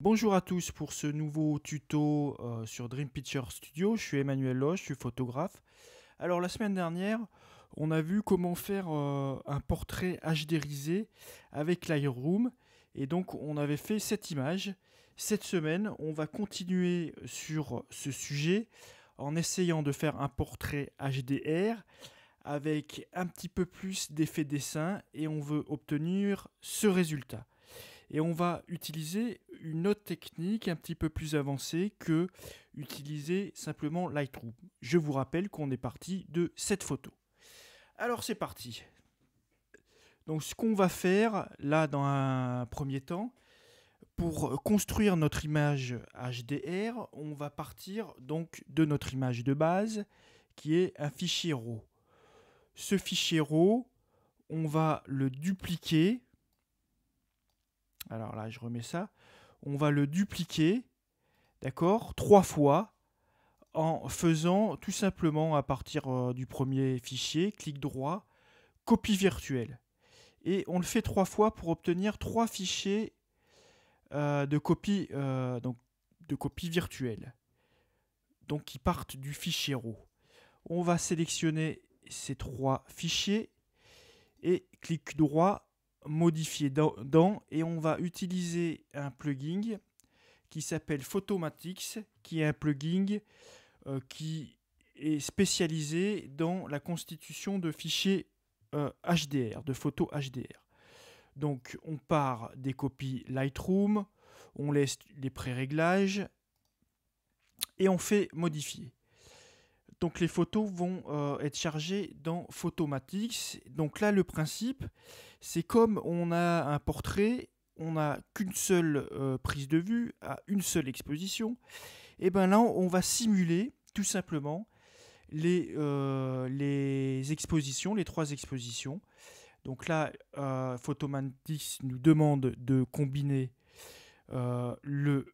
Bonjour à tous pour ce nouveau tuto sur Dream Picture Studio. Je suis Emmanuel Loche, je suis photographe. Alors la semaine dernière, on a vu comment faire un portrait HDrisé avec Lightroom. Et donc on avait fait cette image. Cette semaine, on va continuer sur ce sujet en essayant de faire un portrait HDR avec un petit peu plus d'effet dessin et on veut obtenir ce résultat. Et on va utiliser une autre technique un petit peu plus avancée que utiliser simplement Lightroom. Je vous rappelle qu'on est parti de cette photo. Alors c'est parti. Donc ce qu'on va faire là dans un premier temps, pour construire notre image HDR, on va partir donc de notre image de base qui est un fichier RAW. Ce fichier RAW, on va le dupliquer. Alors là, je remets ça. On va le dupliquer, d'accord, 3 fois en faisant tout simplement à partir du premier fichier, clic droit, copie virtuelle. Et on le fait 3 fois pour obtenir 3 fichiers de copie virtuelle. Donc qui partent du fichier RAW. On va sélectionner ces 3 fichiers et clic droit, modifier dans et on va utiliser un plugin qui s'appelle Photomatix, qui est un plugin qui est spécialisé dans la constitution de fichiers HDR, de photos HDR. Donc on part des copies Lightroom, on laisse les pré-réglages et on fait modifier. Donc les photos vont être chargées dans Photomatix. Donc là le principe, c'est comme on a un portrait, on n'a qu'une seule prise de vue, à une seule exposition. Et bien là on va simuler tout simplement les expositions, les 3 expositions. Donc là, Photomatix nous demande de combiner le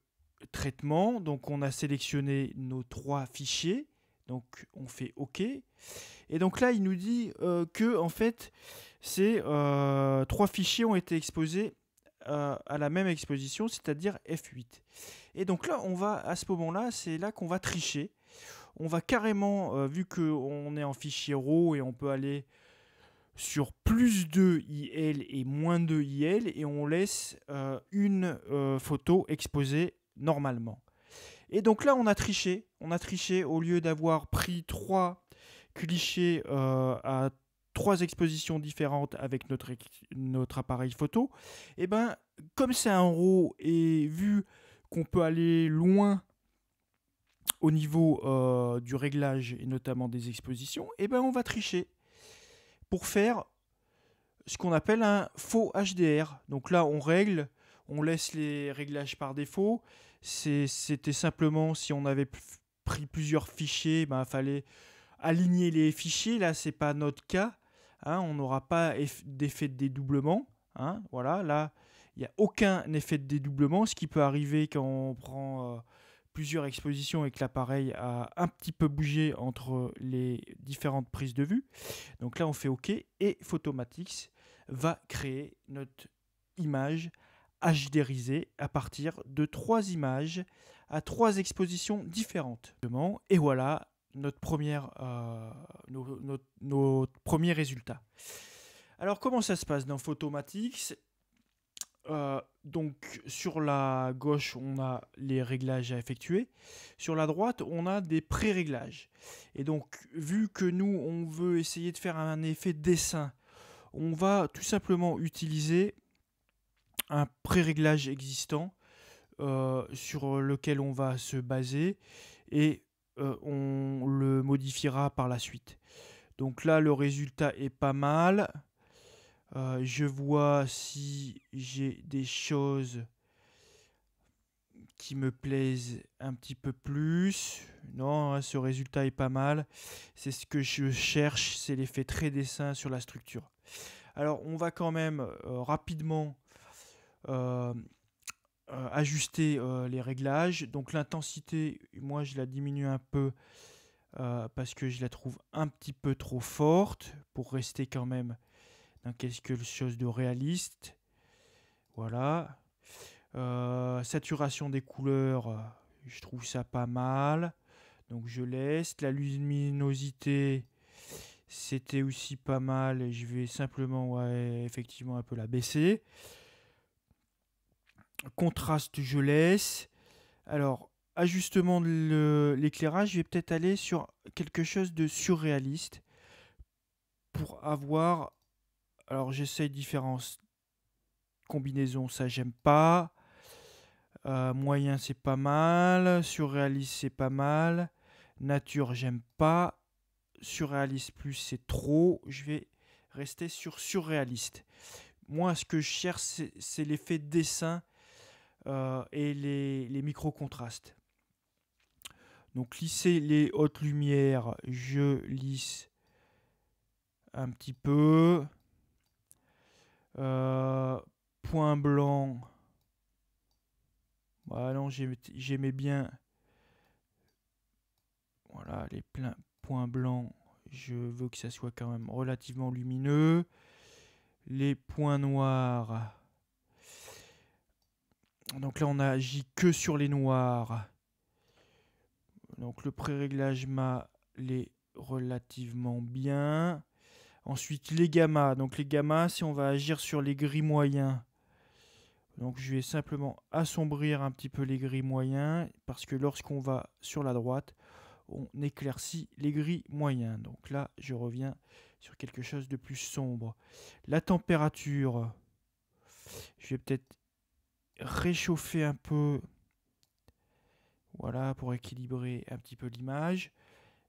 traitement. Donc on a sélectionné nos 3 fichiers. Donc on fait OK. Et donc là, il nous dit que en fait, ces 3 fichiers ont été exposés à la même exposition, c'est-à-dire F8. Et donc là, on va à ce moment-là, c'est là qu'on va tricher. On va carrément, vu qu'on est en fichier RAW et on peut aller sur plus de IL et moins de IL et on laisse une photo exposée normalement. Et donc là, on a triché. On a triché au lieu d'avoir pris 3 clichés à 3 expositions différentes avec notre appareil photo. Et ben, comme c'est un RAW et vu qu'on peut aller loin au niveau du réglage et notamment des expositions, et ben on va tricher pour faire ce qu'on appelle un faux HDR. Donc là, on règle, on laisse les réglages par défaut. C'était simplement si on avait pris plusieurs fichiers, ben, il fallait aligner les fichiers. Là, c'est pas notre cas. Hein, on n'aura pas d'effet de dédoublement. Hein, voilà, là, il n'y a aucun effet de dédoublement. Ce qui peut arriver quand on prend plusieurs expositions et que l'appareil a un petit peu bougé entre les différentes prises de vue. Donc là, on fait OK et Photomatix va créer notre image HDrisée à partir de 3 images à 3 expositions différentes. Et voilà notre premier résultat. Alors comment ça se passe dans Photomatix? Donc sur la gauche, on a les réglages à effectuer. Sur la droite, on a des pré-réglages. Et donc, vu que nous, on veut essayer de faire un effet dessin, on va tout simplement utiliser un pré-réglage existant sur lequel on va se baser et on le modifiera par la suite. Donc là, le résultat est pas mal. Je vois si j'ai des choses qui me plaisent un petit peu plus. Non, ce résultat est pas mal. C'est ce que je cherche, c'est l'effet très dessin sur la structure. Alors, on va quand même rapidement ajuster les réglages. Donc, l'intensité, moi, je la diminue un peu parce que je la trouve un petit peu trop forte pour rester quand même dans quelque chose de réaliste. Voilà. Saturation des couleurs, je trouve ça pas mal. Donc je laisse. La luminosité, c'était aussi pas mal. Et je vais simplement, ouais, effectivement, un peu la baisser. Contraste, je laisse. Alors, ajustement de l'éclairage, je vais peut-être aller sur quelque chose de surréaliste pour avoir. Alors, j'essaye différentes combinaisons, ça j'aime pas. Moyen, c'est pas mal. Surréaliste, c'est pas mal. Nature, j'aime pas. Surréaliste plus, c'est trop. Je vais rester sur surréaliste. Moi, ce que je cherche, c'est l'effet dessin et les micro-contrastes. Donc, lisser les hautes lumières, je lisse un petit peu. Point blanc. Bah non, j'aimais bien. Voilà, les pleins points blancs, je veux que ça soit quand même relativement lumineux. Les points noirs. Donc là, on agit que sur les noirs. Donc le pré-réglage m'a les relativement bien. Ensuite, les gammas. Donc les gammas, si on va agir sur les gris moyens. Donc je vais simplement assombrir un petit peu les gris moyens parce que lorsqu'on va sur la droite, on éclaircit les gris moyens. Donc là, je reviens sur quelque chose de plus sombre. La température, je vais peut-être réchauffer un peu. Voilà, pour équilibrer un petit peu l'image.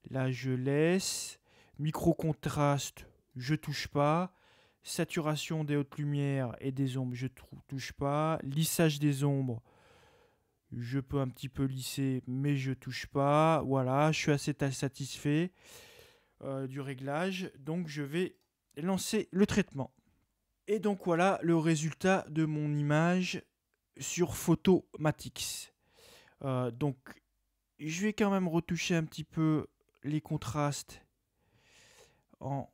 Là, je laisse. Micro-contraste, je touche pas. Saturation des hautes lumières et des ombres, je touche pas. Lissage des ombres, je peux un petit peu lisser, mais je touche pas. Voilà, je suis assez satisfait du réglage. Donc, je vais lancer le traitement. Et donc, voilà le résultat de mon image sur Photomatix. Donc, je vais quand même retoucher un petit peu les contrastes en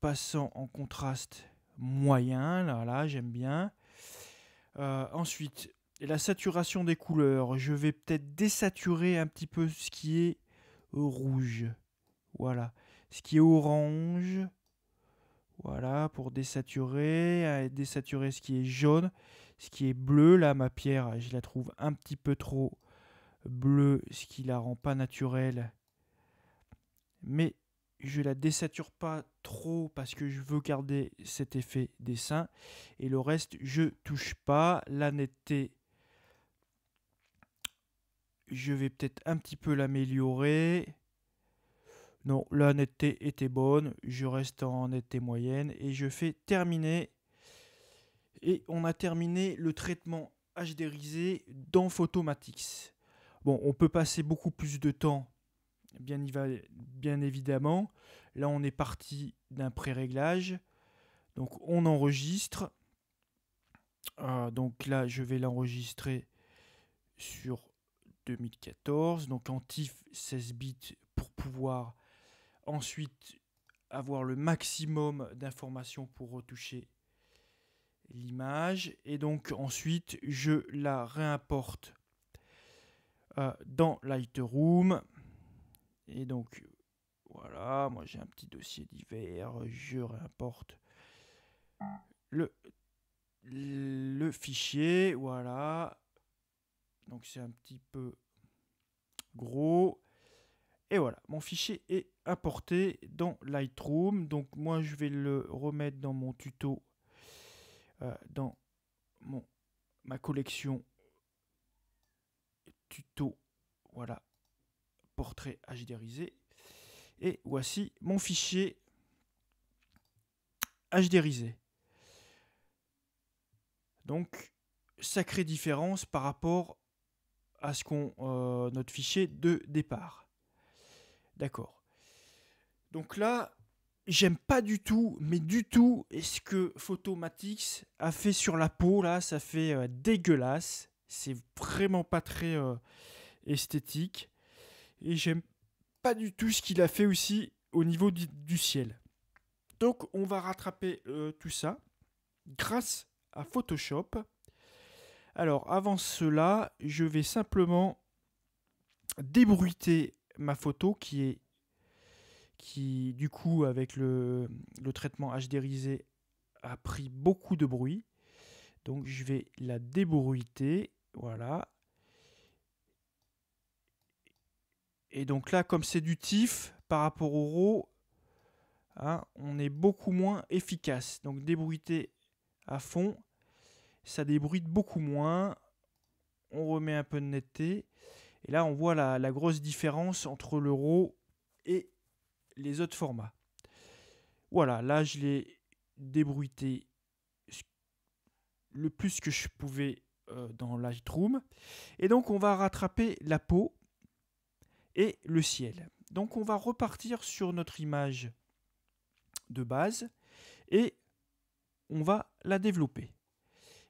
passant en contraste moyen. Là, j'aime bien. Ensuite, la saturation des couleurs. Je vais peut-être désaturer un petit peu ce qui est rouge. Voilà. Ce qui est orange. Voilà, pour désaturer. Désaturer ce qui est jaune. Ce qui est bleu. Là, ma pierre, je la trouve un petit peu trop bleue, ce qui la rend pas naturelle. Mais je la désature pas trop parce que je veux garder cet effet dessin. Et le reste, je touche pas. La netteté, je vais peut-être un petit peu l'améliorer. Non, la netteté était bonne. Je reste en netteté moyenne et je fais terminer. Et on a terminé le traitement HDrisé dans Photomatix. Bon, on peut passer beaucoup plus de temps, bien évidemment. Là, on est parti d'un pré-réglage. Donc, on enregistre. Donc là, je vais l'enregistrer sur 2014. Donc, en TIFF 16 bits pour pouvoir ensuite avoir le maximum d'informations pour retoucher l'image. Et donc, ensuite, je la réimporte dans Lightroom. Et donc, voilà, moi j'ai un petit dossier divers, je réimporte le fichier, voilà. Donc c'est un petit peu gros. Et voilà, mon fichier est importé dans Lightroom. Donc moi je vais le remettre dans mon tuto, dans ma collection tuto, voilà, portrait HDrisé. Et voici mon fichier HDrisé. Donc, sacrée différence par rapport à notre fichier de départ. D'accord. Donc là, j'aime pas du tout, mais du tout, ce que Photomatix a fait sur la peau. Là, ça fait dégueulasse. C'est vraiment pas très esthétique. Et j'aime pas du tout ce qu'il a fait aussi au niveau du ciel. Donc, on va rattraper tout ça grâce à Photoshop. Alors, avant cela, je vais simplement débruiter ma photo qui, du coup, avec le traitement HDRisé, a pris beaucoup de bruit. Donc, je vais la débruiter. Voilà. Et donc là, comme c'est du TIFF par rapport au RAW, hein, on est beaucoup moins efficace. Donc, débruiter à fond, ça débruite beaucoup moins. On remet un peu de netteté. Et là, on voit la grosse différence entre le RAW et les autres formats. Voilà, là, je l'ai débruité le plus que je pouvais dans Lightroom. Et donc, on va rattraper la peau et le ciel. Donc, on va repartir sur notre image de base et on va la développer.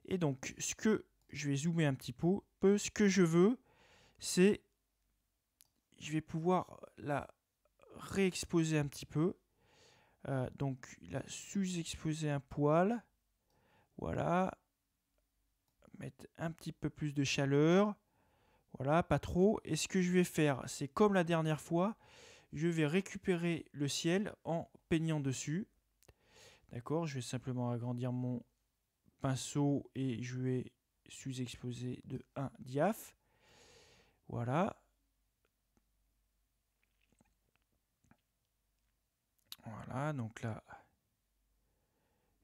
Et donc, ce que je vais zoomer un petit peu, ce que je veux, c'est, je vais pouvoir la réexposer un petit peu. Donc, la sous-exposer un poil. Voilà. Mettre un petit peu plus de chaleur. Voilà, pas trop. Et ce que je vais faire, c'est comme la dernière fois, je vais récupérer le ciel en peignant dessus. D'accord, je vais simplement agrandir mon pinceau et je vais sous-exposer de 1 diaph. Voilà. Voilà, donc là,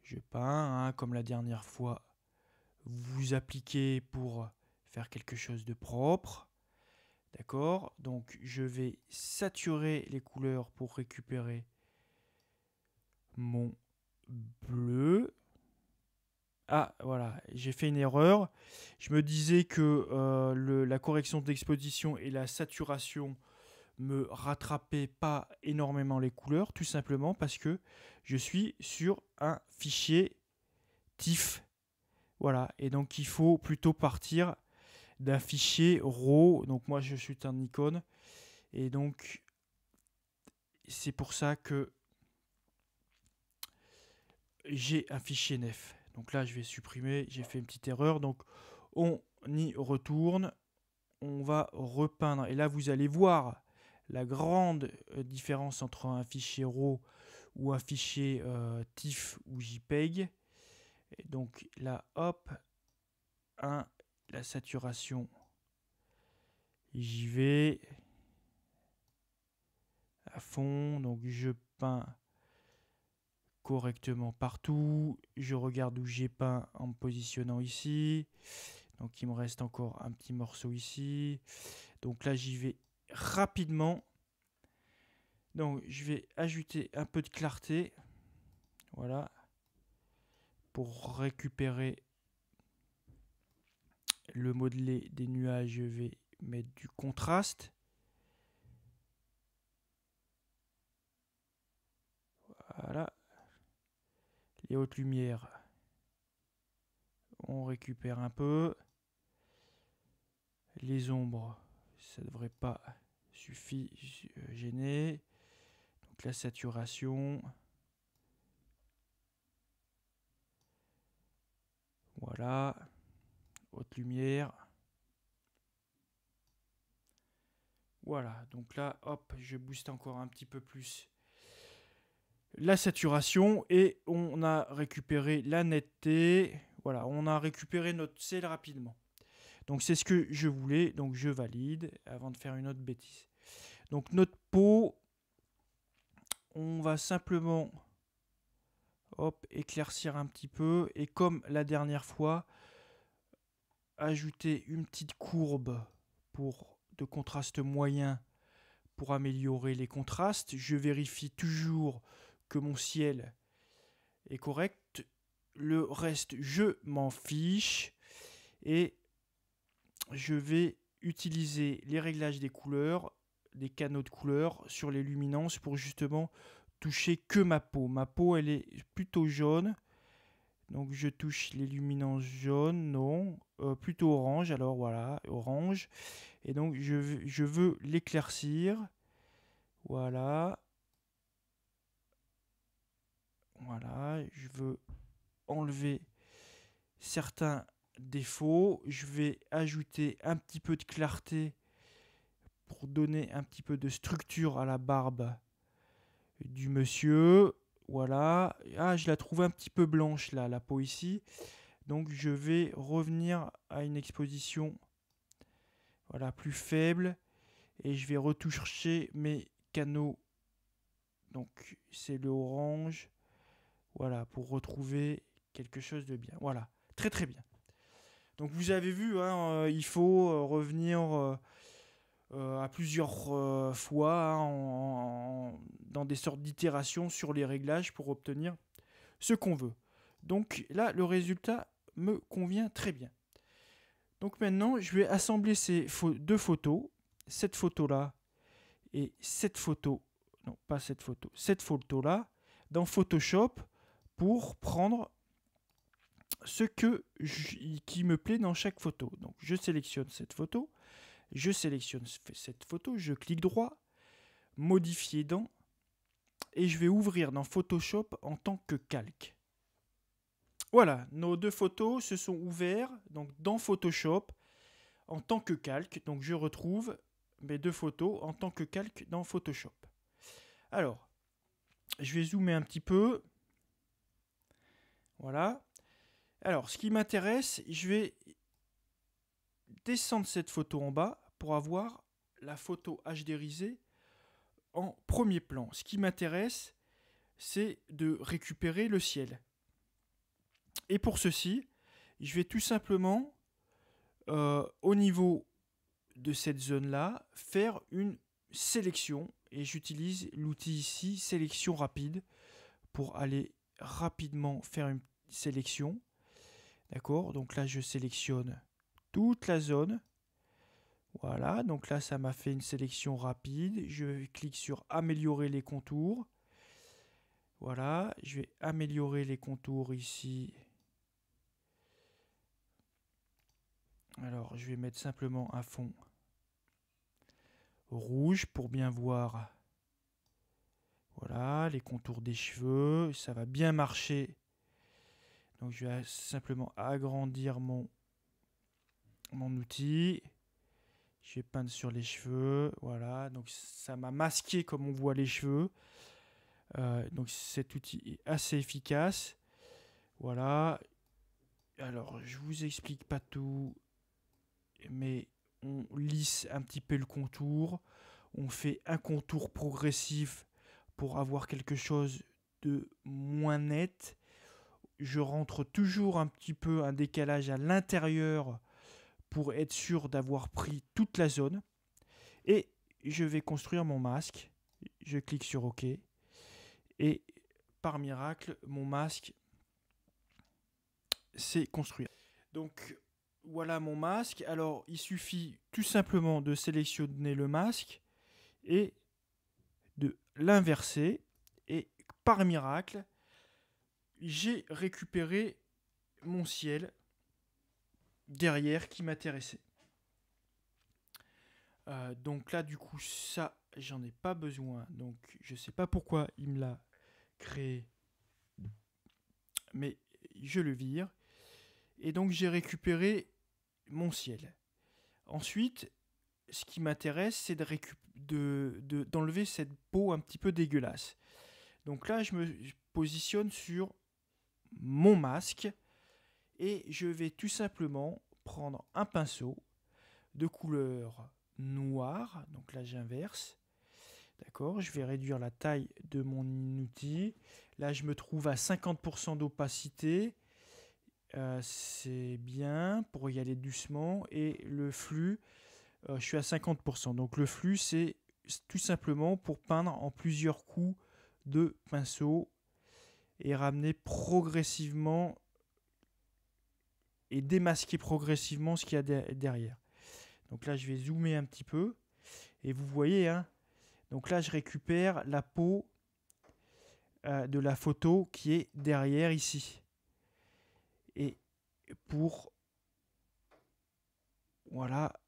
je peins, hein, comme la dernière fois. Vous appliquez pour faire quelque chose de propre. D'accord, donc je vais saturer les couleurs pour récupérer mon bleu. Ah, voilà, j'ai fait une erreur. Je me disais que la correction d'exposition et la saturation me rattrapaient pas énormément les couleurs, tout simplement parce que je suis sur un fichier TIFF. Voilà, et donc il faut plutôt partir d'un fichier RAW. Donc moi je suis un Nikon, et donc c'est pour ça que j'ai un fichier NEF. Donc là, je vais supprimer, j'ai fait une petite erreur. Donc on y retourne, on va repeindre. Et là, vous allez voir la grande différence entre un fichier RAW ou un fichier TIFF ou JPEG. Et donc là, hop, la saturation, j'y vais à fond. Donc je peins correctement partout. Je regarde où j'ai peint en me positionnant ici. Donc il me reste encore un petit morceau ici. Donc là j'y vais rapidement. Donc je vais ajouter un peu de clarté. Voilà. Pour récupérer le modelé des nuages, je vais mettre du contraste. Voilà. Les hautes lumières, on récupère un peu. Les ombres, ça ne devrait pas suffire, gêner. Donc la saturation. Voilà. Haute lumière. Voilà, donc là, hop, je booste encore un petit peu plus la saturation et on a récupéré la netteté. Voilà, on a récupéré notre ciel rapidement. Donc c'est ce que je voulais, donc je valide avant de faire une autre bêtise. Donc notre peau, on va simplement hop, éclaircir un petit peu et comme la dernière fois, ajouter une petite courbe de contraste moyen pour améliorer les contrastes. Je vérifie toujours que mon ciel est correct. Le reste, je m'en fiche. Et je vais utiliser les réglages des couleurs, des canaux de couleurs sur les luminances pour justement toucher que ma peau. Ma peau, elle est plutôt jaune. Donc je touche les luminances jaunes, non, plutôt orange. Alors voilà, orange. Et donc je veux l'éclaircir. Voilà. Voilà, je veux enlever certains défaut. Je vais ajouter un petit peu de clarté pour donner un petit peu de structure à la barbe du monsieur. Voilà. Ah, je la trouve un petit peu blanche là, la peau ici. Donc je vais revenir à une exposition, voilà, plus faible. Et je vais retoucher mes canaux. Donc c'est le orange. Voilà, pour retrouver quelque chose de bien. Voilà, très très bien. Donc vous avez vu, hein, il faut revenir à plusieurs fois, hein, dans des sortes d'itérations sur les réglages pour obtenir ce qu'on veut. Donc là, le résultat me convient très bien. Donc maintenant, je vais assembler ces deux photos, cette photo-là et cette photo, non pas cette photo-là, dans Photoshop pour prendre ce qui me plaît dans chaque photo. Donc je sélectionne cette photo, je clique droit, modifier dans, et je vais ouvrir dans Photoshop en tant que calque. Voilà, nos deux photos se sont ouvertes donc dans Photoshop en tant que calque. Donc je retrouve mes deux photos en tant que calque dans Photoshop. Alors, je vais zoomer un petit peu. Voilà. Alors, ce qui m'intéresse, je vais descendre cette photo en bas pour avoir la photo HDrisée en premier plan. Ce qui m'intéresse, c'est de récupérer le ciel. Et pour ceci, je vais tout simplement, au niveau de cette zone-là, faire une sélection. Et j'utilise l'outil ici, sélection rapide, pour aller rapidement faire une sélection. D'accord? Donc là, je sélectionne toute la zone. Voilà, donc là, ça m'a fait une sélection rapide. Je clique sur améliorer les contours. Voilà, je vais améliorer les contours ici. Alors, je vais mettre simplement un fond rouge pour bien voir. Voilà, les contours des cheveux. Ça va bien marcher. Donc, je vais simplement agrandir mon outil. Je vais peindre sur les cheveux. Voilà, donc ça m'a masqué comme on voit les cheveux. Donc cet outil est assez efficace. Voilà. Alors, je vous explique pas tout, mais on lisse un petit peu le contour. On fait un contour progressif pour avoir quelque chose de moins net. Je rentre toujours un petit peu un décalage à l'intérieur pour être sûr d'avoir pris toute la zone. Et je vais construire mon masque. Je clique sur OK. Et par miracle, mon masque s'est construit. Donc voilà mon masque. Alors il suffit tout simplement de sélectionner le masque et de l'inverser. Et par miracle, j'ai récupéré mon ciel derrière qui m'intéressait. Donc là du coup ça j'en ai pas besoin. Donc je sais pas pourquoi il me l'a créé. Mais je le vire. Et donc j'ai récupéré mon ciel. Ensuite, ce qui m'intéresse, c'est d'enlever cette peau un petit peu dégueulasse. Donc là, je me positionne sur mon masque et je vais tout simplement prendre un pinceau de couleur noire. Donc là, j'inverse. D'accord, je vais réduire la taille de mon outil. Là, je me trouve à 50% d'opacité. C'est bien pour y aller doucement. Et le flux, je suis à 50%. Donc le flux, c'est tout simplement pour peindre en plusieurs coups de pinceau et ramener progressivement et démasquer progressivement ce qu'il y a derrière. Donc là, je vais zoomer un petit peu. Et vous voyez, hein, donc là, je récupère la peau de la photo qui est derrière ici. Et pour... Voilà.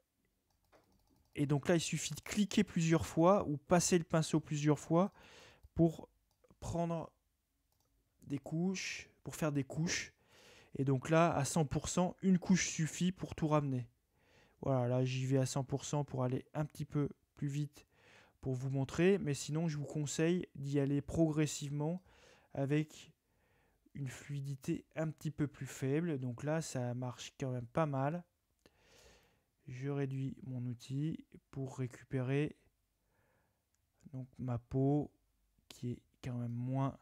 Et donc là, il suffit de cliquer plusieurs fois ou passer le pinceau plusieurs fois pour prendre des couches, pour faire des couches. Et donc là, à 100%, une couche suffit pour tout ramener. Voilà, là j'y vais à 100% pour aller un petit peu plus vite pour vous montrer. Mais sinon, je vous conseille d'y aller progressivement avec une fluidité un petit peu plus faible. Donc là, ça marche quand même pas mal. Je réduis mon outil pour récupérer donc ma peau qui est quand même moins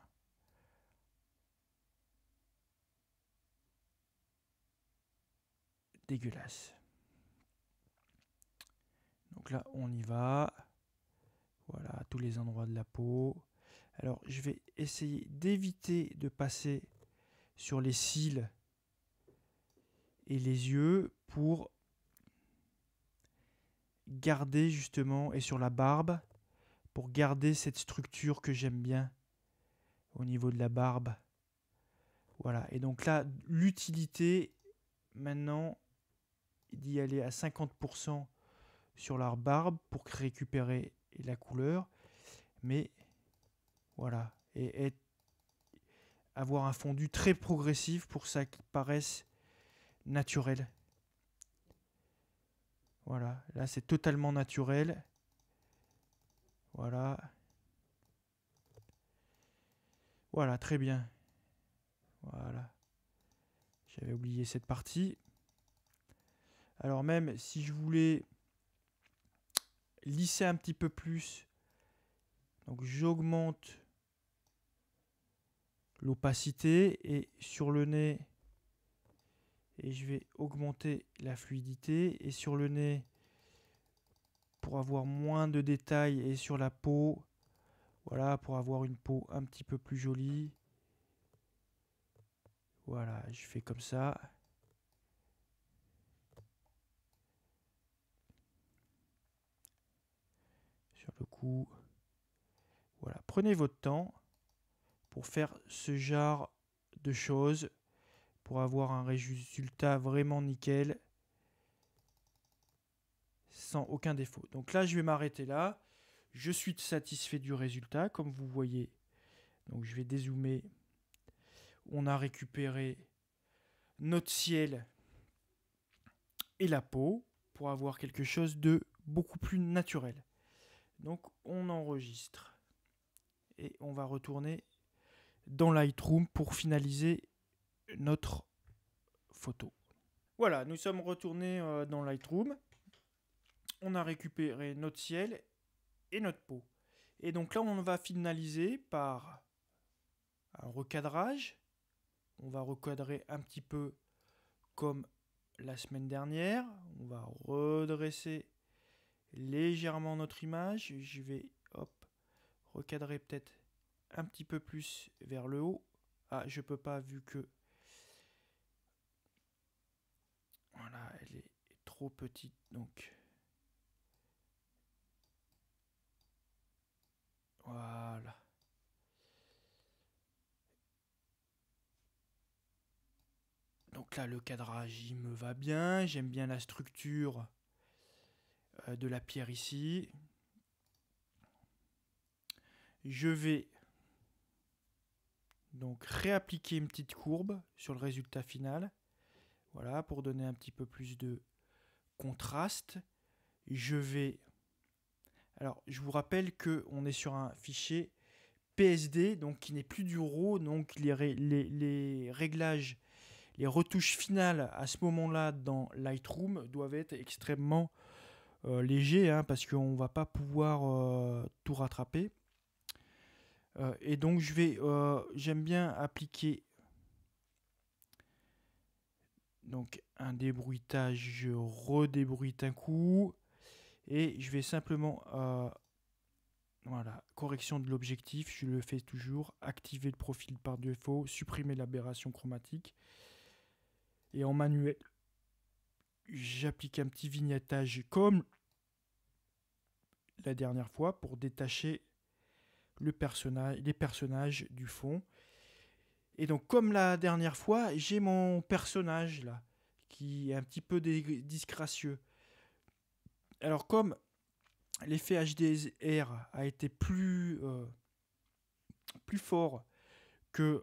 dégueulasse. Donc là, on y va. Voilà, à tous les endroits de la peau. Alors, je vais essayer d'éviter de passer sur les cils et les yeux pour garder justement, et sur la barbe, pour garder cette structure que j'aime bien au niveau de la barbe. Voilà, et donc là, l'utilité maintenant d'y aller à 50% sur la barbe pour récupérer la couleur, mais voilà, et avoir un fondu très progressif pour que ça paraisse naturel. Voilà, là c'est totalement naturel. Voilà. Voilà, très bien. Voilà. J'avais oublié cette partie. Alors même si je voulais lisser un petit peu plus, donc j'augmente l'opacité et sur le nez, et je vais augmenter la fluidité, et sur le nez pour avoir moins de détails, et sur la peau, voilà, pour avoir une peau un petit peu plus jolie. Voilà, je fais comme ça. Sur le cou. Voilà, prenez votre temps pour faire ce genre de choses, pour avoir un résultat vraiment nickel, sans aucun défaut. Donc là, je vais m'arrêter là. Je suis satisfait du résultat, comme vous voyez. Donc je vais dézoomer. On a récupéré notre ciel et la peau pour avoir quelque chose de beaucoup plus naturel. Donc on enregistre et on va retourner dans Lightroom pour finaliser notre photo. Voilà, nous sommes retournés dans Lightroom. On a récupéré notre ciel et notre peau. Et donc là, on va finaliser par un recadrage. On va recadrer un petit peu comme la semaine dernière. On va redresser légèrement notre image. Je vais recadrer peut-être un petit peu plus vers le haut. Ah, je peux pas vu que voilà, elle est trop petite, donc voilà. Donc là, le cadrage, il me va bien. J'aime bien la structure de la pierre ici. Je vais donc réappliquer une petite courbe sur le résultat final. Voilà, pour donner un petit peu plus de contraste. Je vais... Alors, je vous rappelle qu'on est sur un fichier PSD, donc qui n'est plus du RAW, donc les réglages, les retouches finales à ce moment-là dans Lightroom doivent être extrêmement légers, hein, parce qu'on ne va pas pouvoir tout rattraper. Et donc j'aime bien appliquer donc un débruitage, je redébruite un coup et je vais simplement voilà, correction de l'objectif, je le fais toujours, activer le profil par défaut, supprimer l'aberration chromatique et en manuel j'applique un petit vignettage comme la dernière fois pour détacher les personnages du fond. Et donc, comme la dernière fois, j'ai mon personnage là, qui est un petit peu disgracieux. Alors, comme l'effet HDR a été plus fort que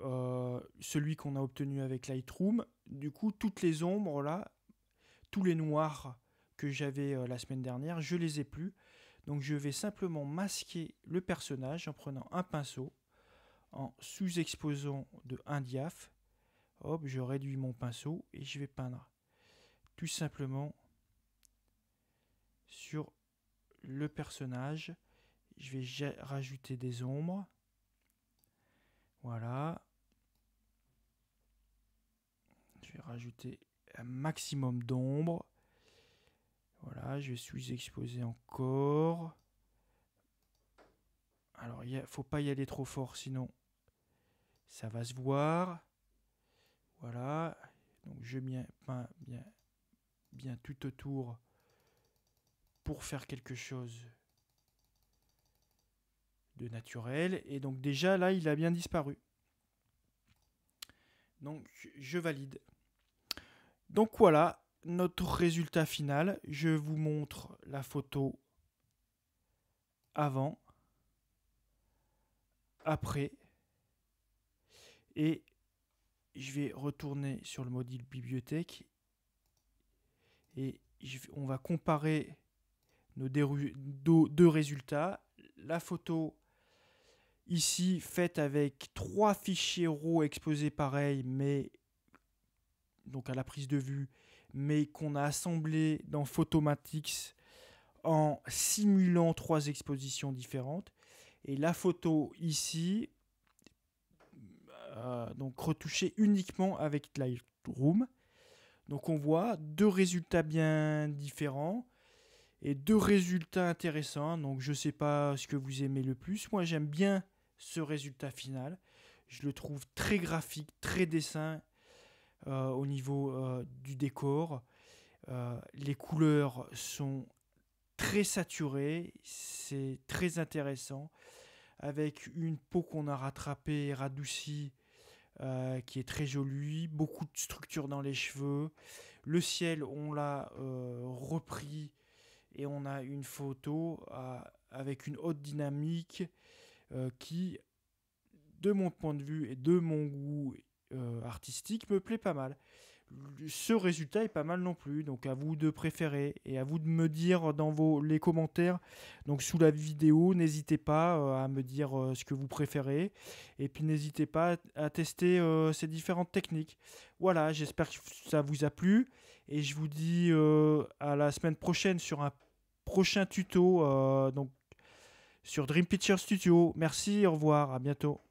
celui qu'on a obtenu avec Lightroom, du coup, toutes les ombres là, tous les noirs que j'avais la semaine dernière, je les ai plus. Donc je vais simplement masquer le personnage en prenant un pinceau, en sous-exposant de 1 diaph. Hop, je réduis mon pinceau et je vais peindre tout simplement sur le personnage. Je vais rajouter des ombres. Voilà. Je vais rajouter un maximum d'ombres. Voilà, je vais sous-exposer encore. Alors, il ne faut pas y aller trop fort, sinon ça va se voir. Voilà. Donc, je peins bien tout autour pour faire quelque chose de naturel. Et donc, déjà, là, il a bien disparu. Donc, je valide. Donc, voilà notre résultat final. Je vous montre la photo avant, après, et je vais retourner sur le module bibliothèque et on va comparer nos deux résultats. La photo ici faite avec 3 fichiers RAW exposés pareil, mais donc à la prise de vue, mais qu'on a assemblé dans Photomatix en simulant 3 expositions différentes. Et la photo ici, donc retouchée uniquement avec Lightroom. Donc on voit 2 résultats bien différents et 2 résultats intéressants. Donc je ne sais pas ce que vous aimez le plus. Moi j'aime bien ce résultat final. Je le trouve très graphique, très dessin au niveau du décor. Les couleurs sont très saturées, c'est très intéressant. Avec une peau qu'on a rattrapée, radoucie, qui est très jolie, beaucoup de structure dans les cheveux. Le ciel, on l'a repris et on a une photo avec une haute dynamique qui, de mon point de vue et de mon goût artistique, me plaît pas mal. Ce résultat est pas mal non plus, donc à vous de préférer et à vous de me dire dans les commentaires, donc sous la vidéo, n'hésitez pas à me dire ce que vous préférez et puis n'hésitez pas à tester ces différentes techniques. Voilà, j'espère que ça vous a plu et je vous dis à la semaine prochaine sur un prochain tuto donc sur Dream Picture Studio. Merci, au revoir, à bientôt.